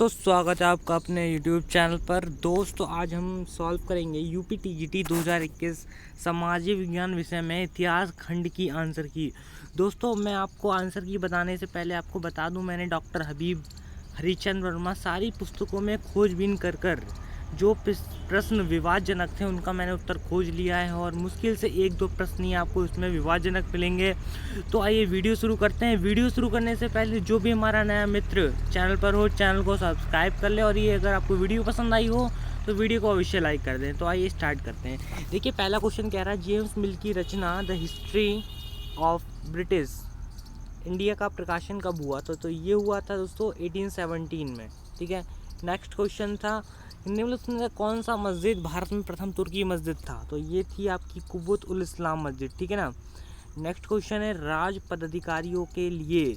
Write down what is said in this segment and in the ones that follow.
तो स्वागत है आपका अपने YouTube चैनल पर। दोस्तों आज हम सॉल्व करेंगे यूपी टीजीटी 2021 सामाजिक विज्ञान विषय में इतिहास खंड की आंसर की। दोस्तों मैं आपको आंसर की बताने से पहले आपको बता दूं, मैंने डॉक्टर हबीब हरिचंद्र वर्मा सारी पुस्तकों में खोजबीन कर जो प्रश्न विवादजनक थे उनका मैंने उत्तर खोज लिया है और मुश्किल से एक दो प्रश्न ही आपको इसमें विवादजनक मिलेंगे। तो आइए वीडियो शुरू करते हैं। वीडियो शुरू करने से पहले जो भी हमारा नया मित्र चैनल पर हो चैनल को सब्सक्राइब कर ले और ये अगर आपको वीडियो पसंद आई हो तो वीडियो को अवश्य लाइक कर दें। तो आइए स्टार्ट करते हैं। देखिए पहला क्वेश्चन कह रहा है जेम्स मिल की रचना the history of British India का प्रकाशन कब हुआ था। तो ये हुआ था दोस्तों 1817 में। ठीक है। नेक्स्ट क्वेश्चन था निम्नलिखित में कौन सा मस्जिद भारत में प्रथम तुर्की मस्जिद था। तो ये थी आपकी कुव्वत उल इस्लाम मस्जिद। ठीक है ना। नेक्स्ट क्वेश्चन है राज पदाधिकारियों के लिए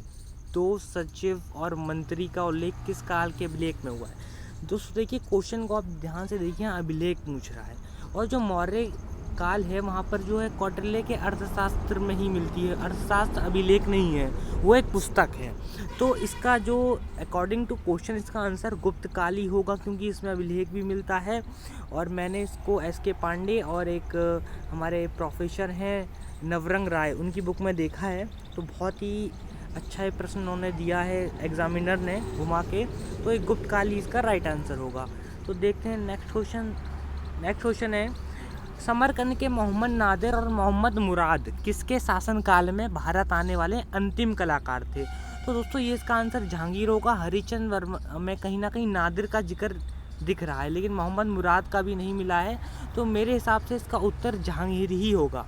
दो सचिव और मंत्री का उल्लेख किस काल के अभिलेख में हुआ है। दोस्तों देखिए क्वेश्चन को आप ध्यान से देखिए, अभिलेख पूछ रहा है और जो मौर्य काल है वहाँ पर जो है कौटिल्य के अर्थशास्त्र में ही मिलती है। अर्थशास्त्र अभिलेख नहीं है, वो एक पुस्तक है। तो इसका जो अकॉर्डिंग टू क्वेश्चन इसका आंसर गुप्त काल ही होगा क्योंकि इसमें अभिलेख भी मिलता है। और मैंने इसको एस.के. पांडे और एक हमारे प्रोफेसर हैं नवरंग राय उनकी बुक में देखा है। तो बहुत ही अच्छा ये प्रश्न उन्होंने दिया है एग्जामिनर ने घुमा के। तो एक गुप्त काल ही इसका राइट आंसर होगा। तो देखते हैं नेक्स्ट क्वेश्चन है समरकंद के मोहम्मद नादिर और मोहम्मद मुराद किसके शासनकाल में भारत आने वाले अंतिम कलाकार थे। तो दोस्तों ये इसका आंसर जहांगीर होगा। हरिचंद वर्मा में कहीं ना कहीं नादिर का जिक्र दिख रहा है लेकिन मोहम्मद मुराद का भी नहीं मिला है। तो मेरे हिसाब से इसका उत्तर जहांगीर ही होगा।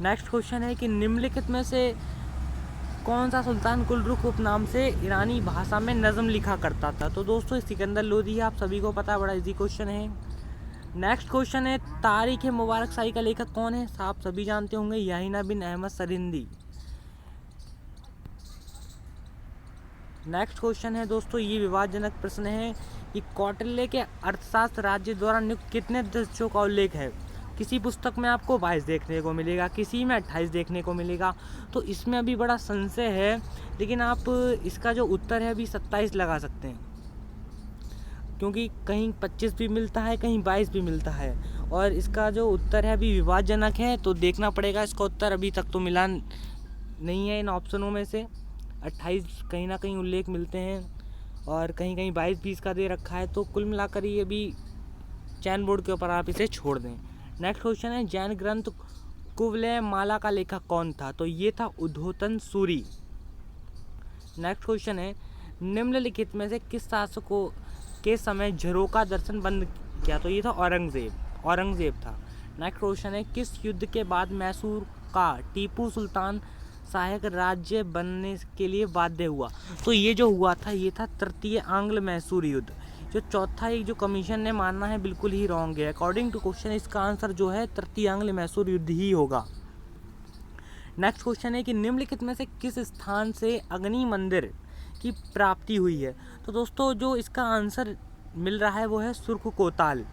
नेक्स्ट क्वेश्चन है कि निम्नलिखित में से कौन सा सुल्तान कुलरुख उपनाम से ईरानी भाषा में नज़म लिखा करता था। तो दोस्तों सिकंदर लोदी आप सभी को पता है, बड़ा इजी क्वेश्चन है। नेक्स्ट क्वेश्चन है तारीख मुबारक शाही का लेखक कौन है। आप सभी जानते होंगे याहिना बिन अहमद सरिंदी। नेक्स्ट क्वेश्चन है दोस्तों ये विवादजनक प्रश्न है कि कौटिल्य के अर्थशास्त्र राज्य द्वारा नियुक्त कितने सदस्यों का उल्लेख है। किसी पुस्तक में आपको 22 देखने को मिलेगा, किसी में 28 देखने को मिलेगा। तो इसमें अभी बड़ा संशय है लेकिन आप इसका जो उत्तर है अभी 27 लगा सकते हैं क्योंकि कहीं 25 भी मिलता है कहीं 22 भी मिलता है और इसका जो उत्तर है अभी विवादजनक है। तो देखना पड़ेगा इसका उत्तर, अभी तक तो मिला नहीं है इन ऑप्शनों में से। 28 कहीं ना कहीं उल्लेख मिलते हैं और कहीं कहीं 22 भी इसका दे रखा है। तो कुल मिलाकर ये अभी चैन बोर्ड के ऊपर आप इसे छोड़ दें। नेक्स्ट क्वेश्चन है जैन ग्रंथ कुवलय माला का लेखक कौन था। तो ये था उद्योतन सूरी। नेक्स्ट क्वेश्चन है निम्नलिखित में से किस शासकों के समय झरोका दर्शन बंद किया। तो ये था औरंगजेब था। नेक्स्ट क्वेश्चन है किस युद्ध के बाद मैसूर का टीपू सुल्तान सहायक राज्य बनने के लिए बाध्य हुआ। तो ये जो हुआ था ये था तृतीय आंग्ल मैसूर युद्ध। जो चौथा एक जो कमीशन ने मानना है बिल्कुल ही रॉन्ग है। अकॉर्डिंग टू क्वेश्चन इसका आंसर जो है तृतीय आंग्ल मैसूर युद्ध ही होगा। नेक्स्ट क्वेश्चन है कि निम्नलिखित में से किस स्थान से अग्नि मंदिर की प्राप्ति हुई है। तो दोस्तों जो इसका आंसर मिल रहा है वो है सुर्ख कोताल।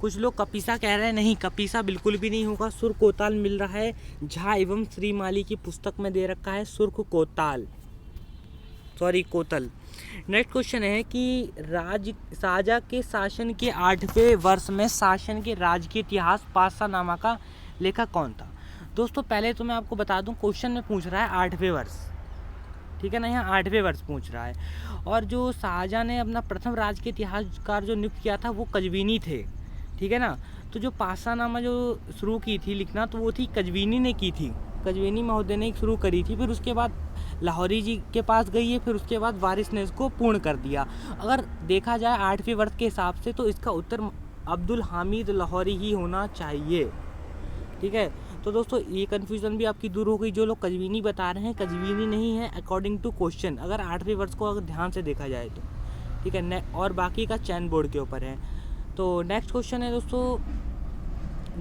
कुछ लोग कपीसा कह रहे हैं, नहीं कपीसा बिल्कुल भी नहीं होगा, सुर्ख कोताल मिल रहा है। झा एवं श्रीमाली की पुस्तक में दे रखा है सुर्ख कोताल, कोतल। नेक्स्ट क्वेश्चन है कि शाहजहाँ के शासन के 8वें वर्ष में शासन के राजकीय इतिहास पाठशानामा का लेखक कौन था। दोस्तों पहले तो मैं आपको बता दूं क्वेश्चन में पूछ रहा है 8वें वर्ष, ठीक है ना, यहाँ 8वें वर्ष पूछ रहा है। और जो शाहजहाँ ने अपना प्रथम राजकीय इतिहासकार जो नियुक्त किया था वो कजवीनी थे, ठीक है ना। तो जो पाठशानामा जो शुरू की थी लिखना तो वो थी कजवीनी ने की थी, कजवीनी महोदय ने शुरू करी थी। फिर उसके बाद लाहौरी जी के पास गई है, फिर उसके बाद वारिस ने इसको पूर्ण कर दिया। अगर देखा जाए 8वें वर्ष के हिसाब से तो इसका उत्तर अब्दुल हामिद लाहौरी ही होना चाहिए, ठीक है। तो दोस्तों ये कन्फ्यूज़न भी आपकी दूर हो गई। जो लोग कजवीनी बता रहे हैं कजवीनी नहीं है अकॉर्डिंग टू क्वेश्चन, अगर 8वें वर्ष को अगर ध्यान से देखा जाए तो, ठीक है। और बाकी का चैन बोर्ड के ऊपर है। तो नेक्स्ट क्वेश्चन है दोस्तों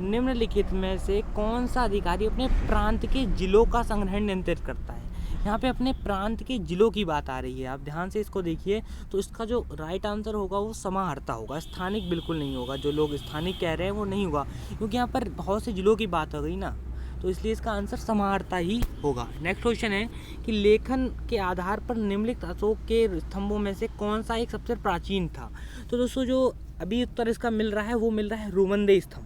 निम्नलिखित में से कौन सा अधिकारी अपने प्रांत के जिलों का संग्रहण नियंत्रित करता है। यहाँ पे अपने प्रांत के जिलों की बात आ रही है, आप ध्यान से इसको देखिए। तो इसका जो राइट आंसर होगा वो समाहर्ता होगा, स्थानिक बिल्कुल नहीं होगा। जो लोग स्थानिक कह रहे हैं वो नहीं होगा क्योंकि यहाँ पर बहुत से जिलों की बात हो गई ना। तो इसलिए इसका आंसर समाहर्ता ही होगा। नेक्स्ट क्वेश्चन है कि लेखन के आधार पर निम्नलिखित अशोक के स्तंभों में से कौन सा एक सबसे प्राचीन था। तो दोस्तों जो अभी उत्तर इसका मिल रहा है वो मिल रहा है रोमनदेह स्तंभ,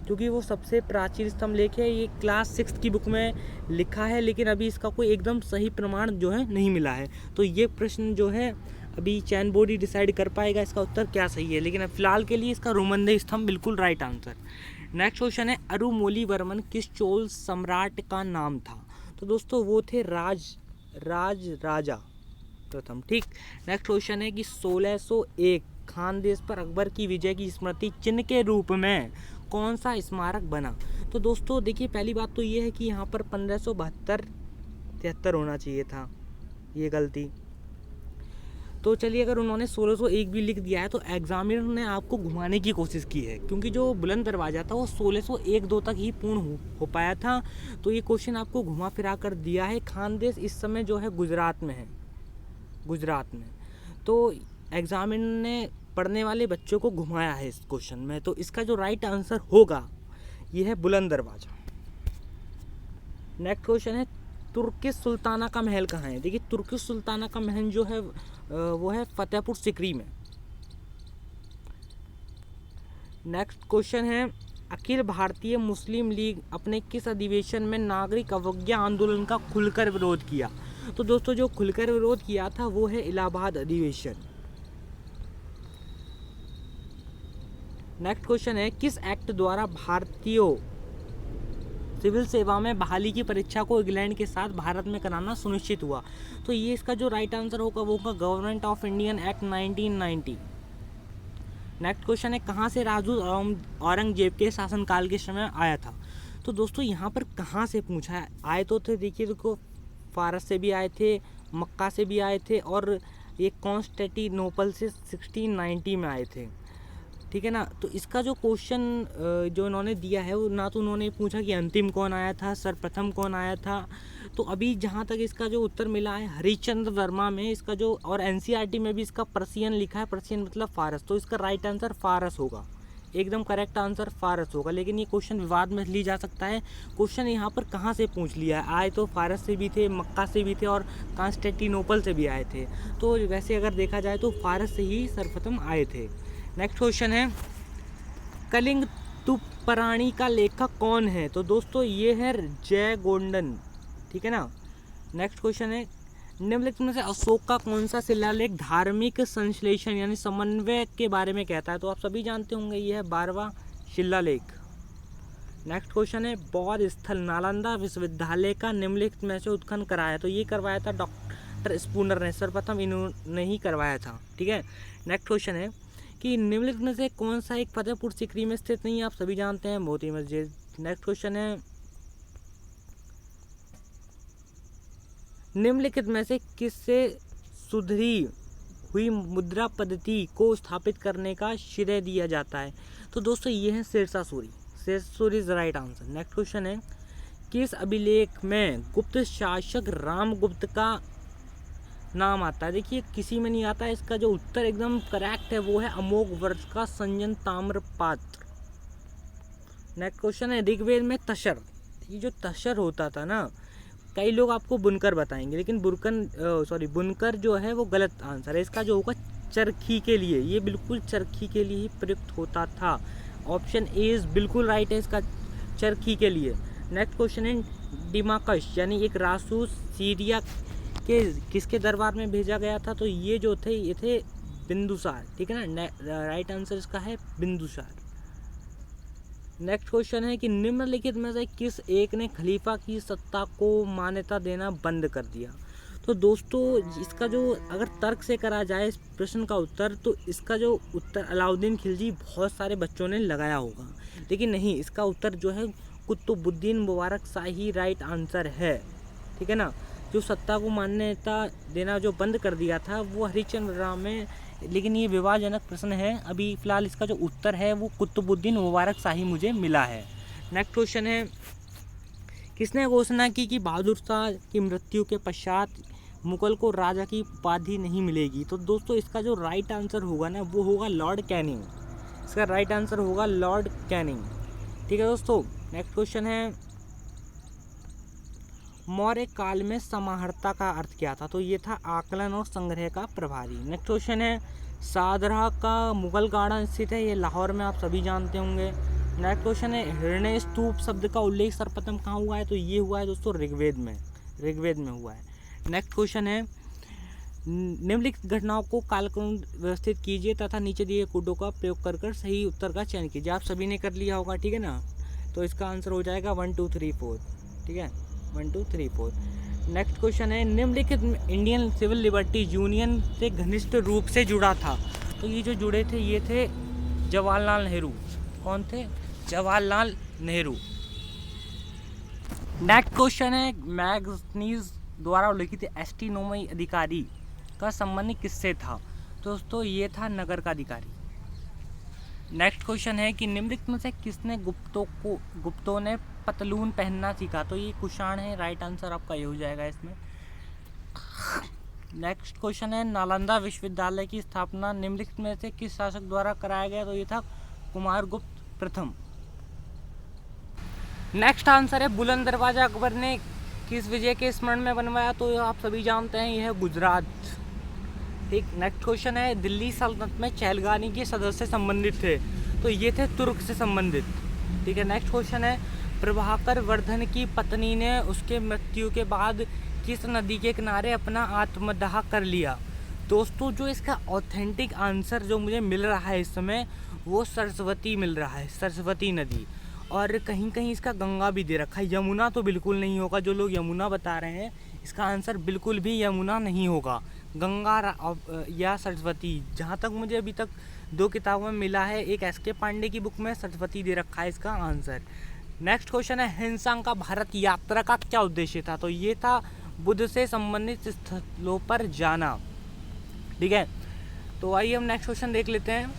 क्योंकि वो सबसे प्राचीन स्तंभ लेख है। ये क्लास 6 की बुक में लिखा है, लेकिन अभी इसका कोई एकदम सही प्रमाण जो है नहीं मिला है। तो ये प्रश्न जो है अभी चयन बोर्ड ही डिसाइड कर पाएगा इसका उत्तर क्या सही है, लेकिन अब फिलहाल के लिए इसका रोमनदेह स्तंभ बिल्कुल राइट आंसर। नेक्स्ट क्वेश्चन है अरुमोलीवर्मन किस चोल सम्राट का नाम था। तो दोस्तों वो थे राजा प्रथम, ठीक। नेक्स्ट क्वेश्चन है कि 1601 खानदेश पर अकबर की विजय की स्मृति चिन्ह के रूप में कौन सा स्मारक बना। तो दोस्तों देखिए पहली बात तो ये है कि यहाँ पर 1572-73 होना चाहिए था, ये गलती। तो चलिए अगर उन्होंने 1601 भी लिख दिया है तो एग्जामिनर ने आपको घुमाने की कोशिश की है, क्योंकि जो बुलंद दरवाज़ा था वो 1601-2 तक ही पूर्ण हो पाया था। तो ये क्वेश्चन आपको घुमा फिरा कर दिया है। खानदेश इस समय जो है गुजरात में है, गुजरात में। तो एग्जामिनर ने पढ़ने वाले बच्चों को घुमाया है इस क्वेश्चन में। तो इसका जो राइट आंसर होगा ये है बुलंद दरवाज़ा। नेक्स्ट क्वेश्चन है तुर्किश सुल्ताना का महल कहाँ है। देखिए तुर्किश सुल्ताना का महल जो है वो है फतेहपुर सिकरी में। नेक्स्ट क्वेश्चन है अखिल भारतीय मुस्लिम लीग अपने किस अधिवेशन में नागरिक अवज्ञा आंदोलन का खुलकर विरोध किया। तो दोस्तों जो खुलकर विरोध किया था वो है इलाहाबाद अधिवेशन। नेक्स्ट क्वेश्चन है किस एक्ट द्वारा भारतीयों सिविल सेवा में बहाली की परीक्षा को इंग्लैंड के साथ भारत में कराना सुनिश्चित हुआ। तो ये इसका जो राइट आंसर होगा वो होगा government of Indian act 1990। Next question है कहाँ से राजदूत औरंगजेब के शासनकाल के समय आया था। तो दोस्तों यहाँ पर कहाँ से पूछा है, आए तो थे देखिए देखो फारस से भी आए थे, मक्का से भी आए थे, और ये कॉन्स्टेंटिनोपल से 1690 में आए थे, ठीक है ना। तो इसका जो क्वेश्चन जो इन्होंने दिया है वो ना तो उन्होंने पूछा कि अंतिम कौन आया था, सर्वप्रथम कौन आया था। तो अभी जहाँ तक इसका जो उत्तर मिला है हरिश्चंद्र वर्मा में इसका जो, और एनसीईआरटी में भी इसका पर्शियन लिखा है, पर्शियन मतलब फारस। तो इसका राइट आंसर फारस होगा, एकदम करेक्ट आंसर फारस होगा। लेकिन ये क्वेश्चन विवाद में ली जा सकता है। क्वेश्चन यहाँ पर कहाँ से पूछ लिया है, आए तो फारस से भी थे, मक्का से भी थे और कॉन्स्टेंटिनोपल से भी आए थे। तो वैसे अगर देखा जाए तो फारस से ही सर्वप्रथम आए थे। नेक्स्ट क्वेश्चन है कलिंग तुपराणी का लेखक कौन है। तो दोस्तों ये है जय गोंडन, ठीक है ना। नेक्स्ट क्वेश्चन है निम्नलिखित में से अशोक का कौन सा शिलालेख धार्मिक संश्लेषण यानी समन्वय के बारे में कहता है। तो आप सभी जानते होंगे ये है 12वां शिलालेख। नेक्स्ट क्वेश्चन है बौद्ध स्थल नालंदा विश्वविद्यालय का निम्नलिखित में से उत्खनन कराया। तो ये करवाया था डॉक्टर स्पूनर ने, सर्वप्रथम इन्होंने ही करवाया था, ठीक है। नेक्स्ट क्वेश्चन है कि निम्नलिखित में से कौन सा एक फतेहपुर सिकरी में स्थित नहीं है। आप सभी जानते हैं मोती मस्जिद। नेक्स्ट क्वेश्चन है निम्नलिखित में से किससे सुधरी हुई मुद्रा पद्धति को स्थापित करने का श्रेय दिया जाता है। तो दोस्तों ये है Sher Shah Suri, Sher Shah Suri is right answer. Next question है किस अभिलेख में गुप्त शासक रामगुप्त का नाम आता है। देखिए किसी में नहीं आता है। इसका जो उत्तर एकदम करेक्ट है वो है अमोघ वर्ष का संजन ताम्रपात्र। नेक्स्ट क्वेश्चन है ऋग्वेद में तशर, ये जो तशर होता था ना, कई लोग आपको बुनकर बताएंगे, लेकिन बुनकर जो है वो गलत आंसर है। इसका जो होगा चरखी के लिए, ये बिल्कुल चरखी के लिए ही प्रयुक्त होता था। ऑप्शन ए इज बिल्कुल राइट है इसका, चरखी के लिए। नेक्स्ट क्वेश्चन है डिमाकस यानी एक रासूस सीरिया के किसके दरबार में भेजा गया था। तो ये जो थे ये थे बिंदुसार, ठीक है ना। राइट आंसर इसका है बिंदुसार। नेक्स्ट क्वेश्चन है कि निम्नलिखित में से किस एक ने खलीफा की सत्ता को मान्यता देना बंद कर दिया। तो दोस्तों इसका जो अगर तर्क से करा जाए इस प्रश्न का उत्तर, तो इसका जो उत्तर अलाउद्दीन खिलजी बहुत सारे बच्चों ने लगाया होगा, लेकिन नहीं, इसका उत्तर जो है कुतुबुद्दीन मुबारक शाही राइट आंसर है, ठीक है ना। जो सत्ता को मान्यता देना जो बंद कर दिया था वो हरिश्चंद्र राव में, लेकिन ये विवादजनक प्रश्न है। अभी फिलहाल इसका जो उत्तर है वो कुतुबुद्दीन मुबारक शाही मुझे मिला है। नेक्स्ट क्वेश्चन है किसने घोषणा की कि बहादुर शाह की मृत्यु के पश्चात मुगल को राजा की उपाधि नहीं मिलेगी। तो दोस्तों इसका जो राइट आंसर होगा ना वो होगा लॉर्ड कैनिंग। इसका राइट आंसर होगा लॉर्ड कैनिंग, ठीक है दोस्तों। नेक्स्ट क्वेश्चन है मौर्य काल में समाहर्ता का अर्थ क्या था? तो ये था आकलन और संग्रह का प्रभारी। नेक्स्ट क्वेश्चन है सादरा का मुगल गार्डन स्थित है, ये लाहौर में, आप सभी जानते होंगे। नेक्स्ट क्वेश्चन है हिरण्य स्तूप शब्द का उल्लेख सर्वप्रथम कहाँ हुआ है? तो ये हुआ है दोस्तों ऋग्वेद में हुआ है। नेक्स्ट क्वेश्चन है निम्नलिखित घटनाओं को कालक्रम व्यवस्थित कीजिए तथा नीचे दिए कोडों का प्रयोग कर सही उत्तर का चयन कीजिए। आप सभी ने कर लिया होगा, ठीक है ना। तो इसका आंसर हो जाएगा 1 2 3 4, ठीक है, 1 2 3 4। नेक्स्ट क्वेश्चन है निम्नलिखित इंडियन सिविल लिबर्टी यूनियन से घनिष्ठ रूप से जुड़ा था। तो ये जो जुड़े थे ये थे जवाहरलाल नेहरू। कौन थे? जवाहरलाल नेहरू। नेक्स्ट क्वेश्चन है मैग्नीज द्वारा उल्लिखित एस्ट्रोनॉमी अधिकारी का संबंध किससे था? दोस्तों ये था नगर का अधिकारी। नेक्स्ट क्वेश्चन है कि निम्नलिखित में से किसने गुप्तों ने पतलून पहनना सीखा? तो ये कुषाण है, राइट आंसर आपका ये हो जाएगा इसमें। नेक्स्ट क्वेश्चन है नालंदा विश्वविद्यालय की स्थापना निम्नलिखित में से किस शासक द्वारा कराया गया? तो ये था कुमारगुप्त प्रथम। नेक्स्ट आंसर है बुलंद दरवाजा अकबर ने किस विजय के स्मरण में बनवाया? तो आप सभी जानते हैं यह है गुजरात, ठीक। नेक्स्ट क्वेश्चन है दिल्ली सल्तनत में चहलगानी के सदस्य संबंधित थे? तो ये थे तुर्क से संबंधित, ठीक है। नेक्स्ट क्वेश्चन है प्रभाकर वर्धन की पत्नी ने उसके मृत्यु के बाद किस नदी के किनारे अपना आत्मदाह कर लिया? दोस्तों जो इसका ऑथेंटिक आंसर जो मुझे मिल रहा है इस समय वो सरस्वती मिल रहा है, सरस्वती नदी। और कहीं कहीं इसका गंगा भी दे रखा है, यमुना तो बिल्कुल नहीं होगा। जो लोग यमुना बता रहे हैं इसका आंसर बिल्कुल भी यमुना नहीं होगा, गंगा या सरस्वती। जहाँ तक मुझे अभी तक 2 किताबों में मिला है, एक एस के पांडे की बुक में सरस्वती दे रखा है इसका आंसर। नेक्स्ट क्वेश्चन है हिंसांग का भारत यात्रा का क्या उद्देश्य था? तो ये था बुद्ध से संबंधित स्थलों पर जाना, ठीक है। तो आइए हम नेक्स्ट क्वेश्चन देख लेते हैं।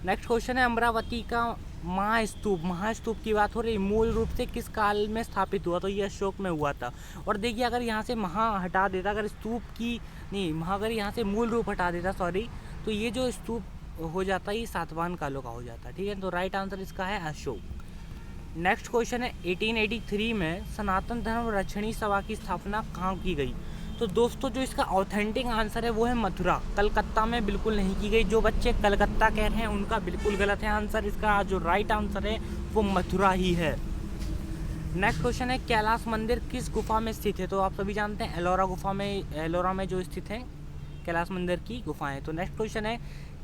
नेक्स्ट क्वेश्चन है अमरावती का महास्तूप की बात हो रही, मूल रूप से किस काल में स्थापित हुआ? तो ये अशोक में हुआ था। और देखिए अगर यहाँ से महा हटा देता, अगर स्तूप की नहीं महा अगर यहाँ से मूल रूप हटा देता, सॉरी, तो ये जो स्तूप हो जाता ये सातवाहन कालों का हो जाता, ठीक है। तो राइट आंसर इसका है अशोक। नेक्स्ट क्वेश्चन है 1883 में सनातन धर्म रक्षणी सभा की स्थापना कहाँ की गई? तो दोस्तों जो इसका ऑथेंटिक आंसर है वो है मथुरा, कलकत्ता में बिल्कुल नहीं की गई। जो बच्चे कलकत्ता कह रहे हैं उनका बिल्कुल गलत है आंसर, इसका जो राइट आंसर है वो मथुरा ही है। नेक्स्ट क्वेश्चन है कैलाश मंदिर किस गुफा में स्थित है? तो आप सभी जानते हैं एलोरा में जो स्थित है कैलाश मंदिर की गुफाएं। तो नेक्स्ट क्वेश्चन है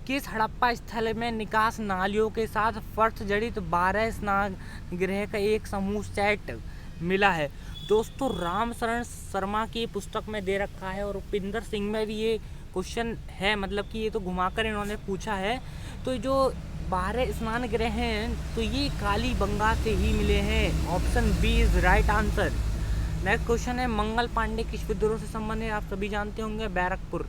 किस हड़प्पा स्थल में निकास नालियों के साथ फर्श जड़ित 12 स्नान गृह का एक समूह सेट मिला है? दोस्तों राम शरण शर्मा की पुस्तक में दे रखा है और उपिंदर सिंह में भी ये क्वेश्चन है, मतलब कि ये तो घुमाकर इन्होंने पूछा है। तो जो 12 स्नान गृह हैं तो ये काली बंगा से ही मिले हैं, option B is right answer. Next question है मंगल पांडे किस विद्रोह से संबंधित? आप सभी जानते होंगे बैरकपुर।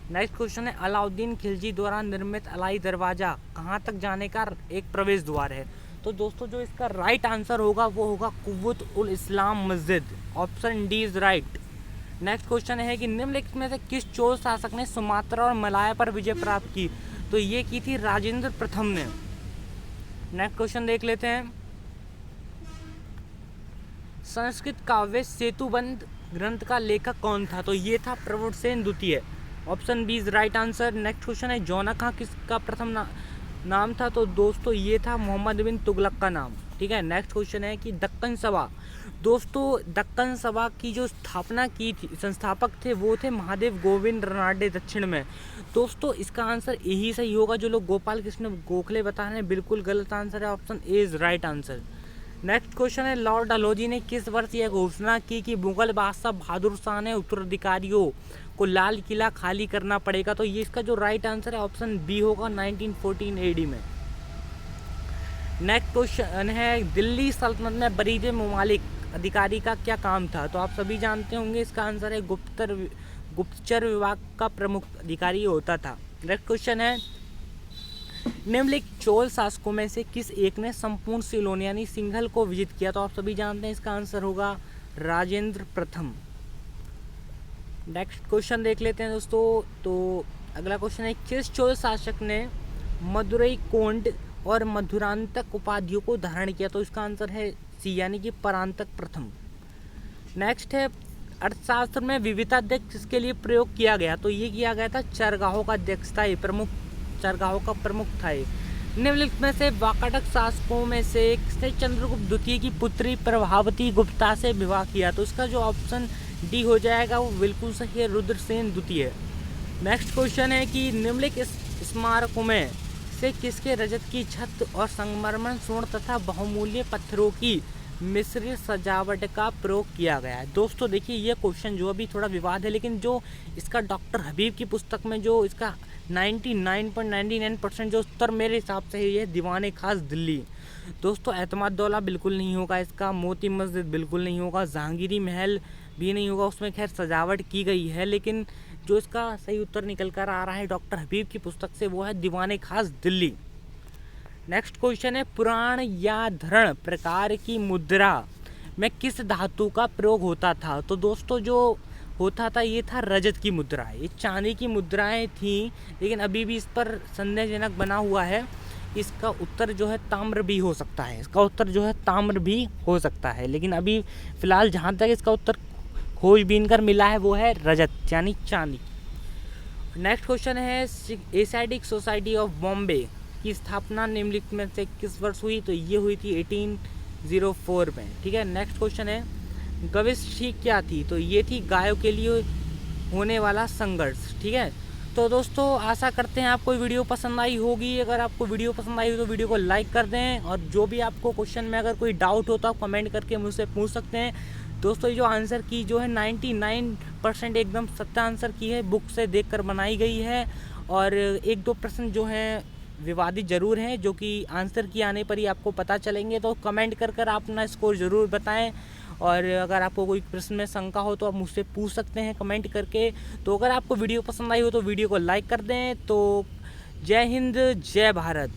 नेक्स्ट क्वेश्चन है अलाउद्दीन खिलजी द्वारा निर्मित अलाई दरवाजा कहाँ तक जाने का एक प्रवेश द्वार है? तो दोस्तों जो इसका राइट आंसर होगा वो होगा कुव्वत उल इस्लाम मस्जिद, option D is right. Next question है कि निम्नलिखित में से किस चोल शासक ने सुमात्रा और मलाया पर विजय प्राप्त की? तो ये की थी राजेंद्र प्रथम ने। नेक्स्ट क्वेश्चन देख लेते हैं संस्कृत काव्य सेतुबंध ग्रंथ का लेखक कौन था? तो ये था प्रवरसेन द्वितीय, option B is right answer. Next question है जौना खां किसका प्रथम नाम था? तो दोस्तों ये था मोहम्मद बिन तुगलक का नाम, ठीक है। नेक्स्ट क्वेश्चन है कि दक्कन सभा, दोस्तों दक्कन सभा की जो स्थापना की थी, संस्थापक थे वो थे महादेव गोविंद रनाडे दक्षिण में। दोस्तों इसका आंसर यही सही होगा। जो लोग गोपाल कृष्ण गोखले बता रहे हैं बिल्कुल गलत आंसर है, option A is right answer. Next question है लॉर्ड डलहौजी ने किस वर्ष यह घोषणा की कि मुगल बादशाह बहादुर शाह ने उत्तराधिकारियों को लाल किला खाली करना पड़ेगा? तो ये इसका जो राइट आंसर है ऑप्शन बी होगा 1914 एडी में। नेक्स्ट क्वेश्चन है दिल्ली सल्तनत में बरीद ममालिक अधिकारी का क्या काम था? तो आप सभी जानते होंगे इसका आंसर है गुप्तचर विभाग का प्रमुख अधिकारी होता था। नेक्स्ट क्वेश्चन है निम्नलिखित चोल शासकों में से किस एक ने संपूर्ण सिलोन यानी सिंघल को विजित किया? तो आप सभी जानते हैं इसका आंसर होगा राजेंद्र प्रथम। नेक्स्ट क्वेश्चन देख लेते हैं दोस्तों। तो अगला क्वेश्चन है किस चोल शासक ने मदुरई कोंड और मधुरांतक उपाधियों को धारण किया? तो इसका आंसर है सी यानी कि परांतक प्रथम। नेक्स्ट है अर्थशास्त्र में विविधाध्यक्ष किसके लिए प्रयोग किया गया, तो ये किया गया था चरगाहों का अध्यक्ष था, ये प्रमुख चरगाहों का प्रमुख था ये। निम्नलिखित में से वाकाटक शासकों में से किसने चंद्रगुप्त द्वितीय की पुत्री प्रभावती गुप्ता से विवाह किया, तो इसका जो ऑप्शन डी हो जाएगा वो बिल्कुल सही है, रुद्रसेन द्वितीय। नेक्स्ट क्वेश्चन है कि निम्नलिखित स्मारकों में से किसके रजत की छत और संगमरमर स्वर्ण तथा बहुमूल्य पत्थरों की मिश्रित सजावट का प्रयोग किया गया है। दोस्तों देखिए ये क्वेश्चन जो अभी थोड़ा विवाद है, लेकिन जो इसका डॉक्टर हबीब की पुस्तक में जो इसका 99.99% जो उत्तर मेरे हिसाब से ये है दीवाने खास दिल्ली। दोस्तों एतमादौला बिल्कुल नहीं होगा इसका, मोती मस्जिद बिल्कुल नहीं होगा, जहांगीरी महल भी नहीं होगा, उसमें खैर सजावट की गई है, लेकिन जो इसका सही उत्तर निकल कर आ रहा है डॉक्टर हबीब की पुस्तक से वो है दीवाने खास दिल्ली। नेक्स्ट क्वेश्चन है पुराण या धरण प्रकार की मुद्रा में किस धातु का प्रयोग होता था, तो दोस्तों जो होता था ये था रजत की मुद्रा। ये चांदी की मुद्राएं थी, लेकिन अभी भी इस पर संदेहजनक बना हुआ है। इसका उत्तर जो है ताम्र भी हो सकता है, इसका उत्तर जो है ताम्र भी हो सकता है, लेकिन अभी फिलहाल जहाँ तक इसका उत्तर खोजबीन कर मिला है वो है रजत यानी चांदी। नेक्स्ट क्वेश्चन है एशियाटिक सोसाइटी ऑफ बॉम्बे की स्थापना निम्नलिखित में से किस वर्ष हुई, तो ये हुई थी 1804 में। ठीक है। नेक्स्ट क्वेश्चन है गविष्ठी क्या थी, तो ये थी गायों के लिए होने वाला संघर्ष। ठीक है। तो दोस्तों आशा करते हैं आपको वीडियो पसंद आई होगी। अगर आपको वीडियो पसंद आई हो तो वीडियो को लाइक कर दें, और जो भी आपको क्वेश्चन में अगर कोई डाउट हो तो आप कमेंट करके मुझसे पूछ सकते हैं। दोस्तों ये जो आंसर की जो है 99% एकदम सत्य आंसर की है, बुक से देखकर बनाई गई है, और 1-2 प्रश्न जो हैं विवादित ज़रूर हैं, जो कि आंसर की आने पर ही आपको पता चलेंगे। तो कमेंट कर आप अपना स्कोर ज़रूर बताएं, और अगर आपको कोई प्रश्न में शंका हो तो आप मुझसे पूछ सकते हैं कमेंट करके। तो अगर आपको वीडियो पसंद आई हो तो वीडियो को लाइक कर दें। तो जय हिंद, जय भारत।